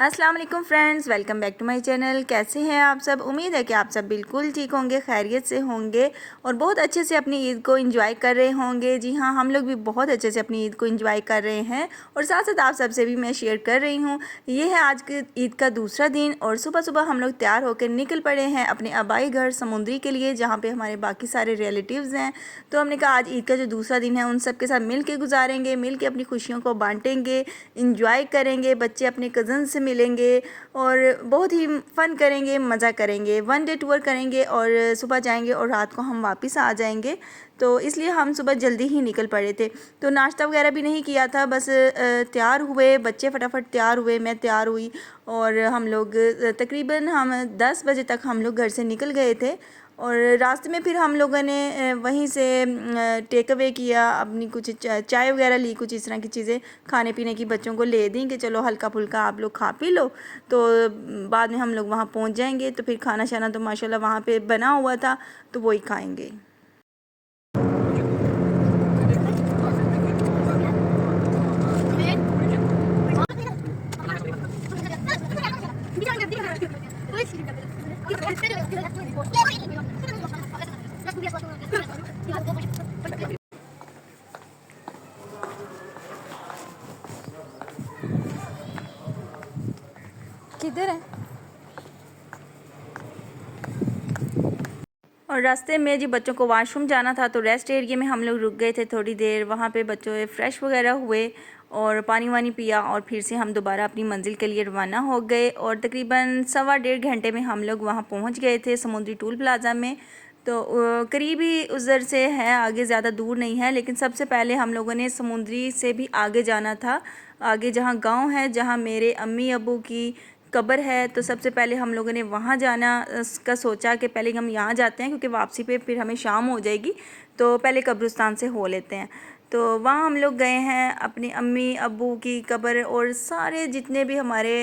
अस्सलाम वालेकुम friends, welcome back to my channel. कैसे हैं आप सब? उम्मीद है कि आप सब बिल्कुल ठीक होंगे, खैरियत से होंगे और बहुत अच्छे से अपनी ईद को एंजॉय कर रहे होंगे। जी हाँ, हम लोग भी बहुत अच्छे से अपनी ईद को एंजॉय कर रहे हैं और साथ साथ आप सबसे भी मैं शेयर कर रही हूँ। ये है आज की ईद का दूसरा दिन और सुबह सुबह हम लोग तैयार होकर निकल पड़े हैं अपने आबाई घर समुंदरी के लिए, जहाँ पर हमारे बाकी सारे रिलेटिव्स हैं। तो हमने कहा आज ईद का जो दूसरा दिन है उन सब के साथ मिल के गुजारेंगे, मिल के अपनी खुशियों को बांटेंगे, इंजॉय करेंगे, बच्चे अपने कज़न से मिलेंगे और बहुत ही फ़न करेंगे, मज़ा करेंगे। वन डे टूर करेंगे और सुबह जाएंगे और रात को हम वापस आ जाएंगे। तो इसलिए हम सुबह जल्दी ही निकल पड़े थे। तो नाश्ता वगैरह भी नहीं किया था, बस तैयार हुए, बच्चे फटाफट तैयार हुए, मैं तैयार हुई और हम लोग तकरीबन हम 10 बजे तक हम लोग घर से निकल गए थे। और रास्ते में फिर हम लोगों ने वहीं से टेक अवे किया, अपनी कुछ चाय वगैरह ली, कुछ इस तरह की चीज़ें खाने पीने की बच्चों को ले दी कि चलो हल्का फुल्का आप लोग खा पी लो, तो बाद में हम लोग वहाँ पहुँच जाएंगे। तो फिर खाना शाना तो माशाल्लाह वहाँ पे बना हुआ था, तो वही खाएंगे। किधर है? और रास्ते में जी बच्चों को वॉशरूम जाना था, तो रेस्ट एरिया में हम लोग रुक गए थे थोड़ी देर। वहाँ पे बच्चों फ्रेश वगैरह हुए और पानी वानी पिया और फिर से हम दोबारा अपनी मंजिल के लिए रवाना हो गए। और तकरीबन 1.25 घंटे में हम लोग वहाँ पहुँच गए थे समुद्री टूल प्लाज़ा में। तो करीब ही उधर से है, आगे ज़्यादा दूर नहीं है, लेकिन सबसे पहले हम लोगों ने समुद्री से भी आगे जाना था। आगे जहाँ गांव है, जहाँ मेरे अम्मी अबू की कब्र है, तो सबसे पहले हम लोगों ने वहाँ जाना का सोचा कि पहले हम यहाँ जाते हैं क्योंकि वापसी पे फिर हमें शाम हो जाएगी, तो पहले कब्रिस्तान से हो लेते हैं। तो वहाँ हम लोग गए हैं अपनी अम्मी अब्बू की कब्र और सारे जितने भी हमारे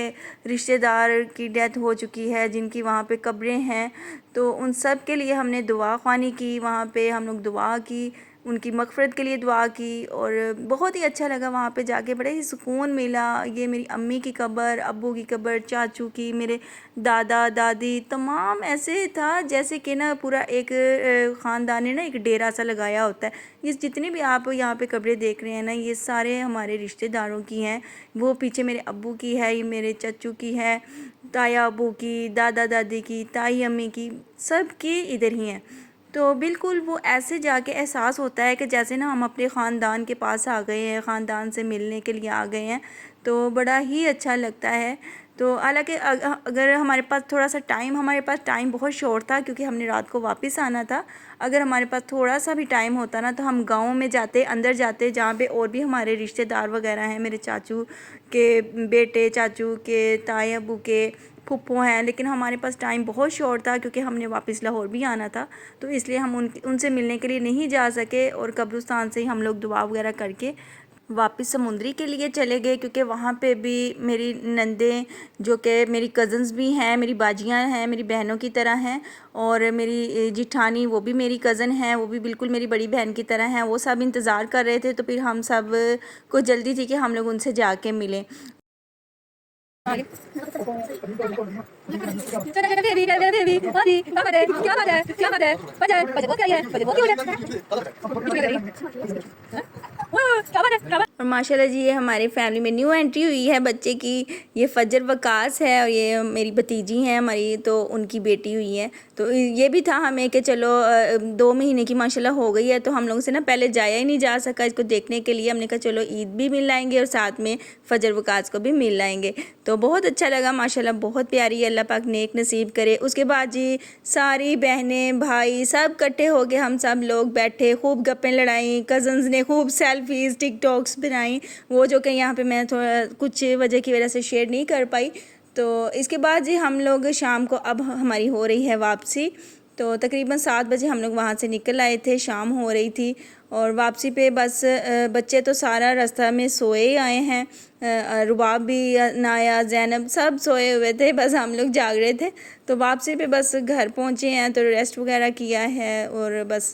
रिश्तेदार की डेथ हो चुकी है, जिनकी वहाँ पे कब्रें हैं, तो उन सब के लिए हमने दुआ ख्वानी की। वहाँ पे हम लोग दुआ की, उनकी मग़फ़िरत के लिए दुआ की और बहुत ही अच्छा लगा वहाँ पे जाके, बड़े ही सुकून मिला। ये मेरी अम्मी की कब्र, अब्बू की कब्र, चाचू की, मेरे दादा दादी, तमाम ऐसे था जैसे कि ना पूरा एक ख़ानदान ने ना एक डेरा सा लगाया होता है। ये जितनी भी आप यहाँ पे कब्रें देख रहे हैं ना, ये सारे हमारे रिश्तेदारों की हैं। वो पीछे मेरे अब्बू की है, ये मेरे चाचू की है, ताया अब्बू की, दादा दादी की, ताई अम्मी की, सब की इधर ही हैं। तो बिल्कुल वो ऐसे जाके एहसास होता है कि जैसे ना हम अपने ख़ानदान के पास आ गए हैं, ख़ानदान से मिलने के लिए आ गए हैं, तो बड़ा ही अच्छा लगता है। तो हालांकि अगर हमारे पास टाइम बहुत शॉर्ट था क्योंकि हमने रात को वापस आना था। अगर हमारे पास थोड़ा सा भी टाइम होता ना, तो हम गांव में जाते, अंदर जाते, जहाँ पे और भी हमारे रिश्तेदार वगैरह हैं, मेरे चाचू के बेटे, चाचू के ताए अबू के फूफो हैं। लेकिन हमारे पास टाइम बहुत शॉर्ट था क्योंकि हमने वापस लाहौर भी आना था, तो इसलिए हम उनसे मिलने के लिए नहीं जा सके और कब्रिस्तान से ही हम लोग दुआ वगैरह करके वापस समुंदरी के लिए चले गए। क्योंकि वहाँ पे भी मेरी नंदें, जो कि मेरी कज़न्स भी हैं, मेरी बाजियाँ हैं, मेरी बहनों की तरह हैं, और मेरी जिठानी वो भी मेरी कज़न हैं, वो भी बिल्कुल मेरी बड़ी बहन की तरह हैं। वो सब इंतज़ार कर रहे थे, तो फिर हम सब को जल्दी थी कि हम लोग उनसे जाके मिलें। और माशाल्लाह जी ये हमारी फैमिली में न्यू एंट्री हुई है बच्चे की। ये फजर वकास है और ये मेरी भतीजी हैं हमारी, तो उनकी बेटी हुई है। तो ये भी था हमें कि चलो 2 महीने की माशाल्लाह हो गई है, तो हम लोगों से ना पहले जाया ही नहीं जा सका इसको देखने के लिए। हमने कहा चलो ईद भी मिल लाएंगे और साथ में फजर वकास को भी मिल लाएंगे। तो बहुत अच्छा लगा माशाल्लाह, बहुत प्यारी, अल्लाह पाक नेक नसीब करे। उसके बाद जी सारी बहनें भाई सब इकट्ठे हो गए, हम सब लोग बैठे, खूब गप्पें लड़ाई, कज़न्स ने खूब सेल्फीज़ टिकटॉक्स बनाई, वो जो कि यहाँ पे मैं थोड़ा कुछ वजह की वजह से शेयर नहीं कर पाई। तो इसके बाद जी हम लोग शाम को, अब हमारी हो रही है वापसी। तो तकरीबन 7 बजे हम लोग वहाँ से निकल आए थे, शाम हो रही थी और वापसी पे बस बच्चे तो सारा रास्ता में सोए आए हैं रुबाब भी नाया, ज़ैनब सब सोए हुए थे, बस हम लोग जाग रहे थे। तो वापसी पे बस घर पहुँचे हैं तो रेस्ट वगैरह किया है और बस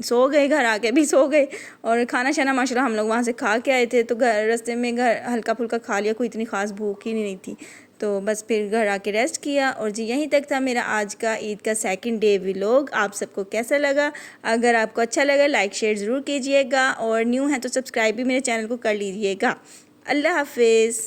सो गए, घर आके भी सो गए। और खाना शाना माशाल्लाह हम लोग वहाँ से खा के आए थे, तो घर रास्ते में घर हल्का फुल्का खा लिया, कोई इतनी ख़ास भूख ही नहीं थी। तो बस फिर घर आके रेस्ट किया। और जी यहीं तक था मेरा आज का ईद का सेकंड डे व्लॉग। आप सबको कैसा लगा? अगर आपको अच्छा लगा लाइक शेयर ज़रूर कीजिएगा और न्यू है तो सब्सक्राइब भी मेरे चैनल को कर लीजिएगा। अल्लाह हाफिज़।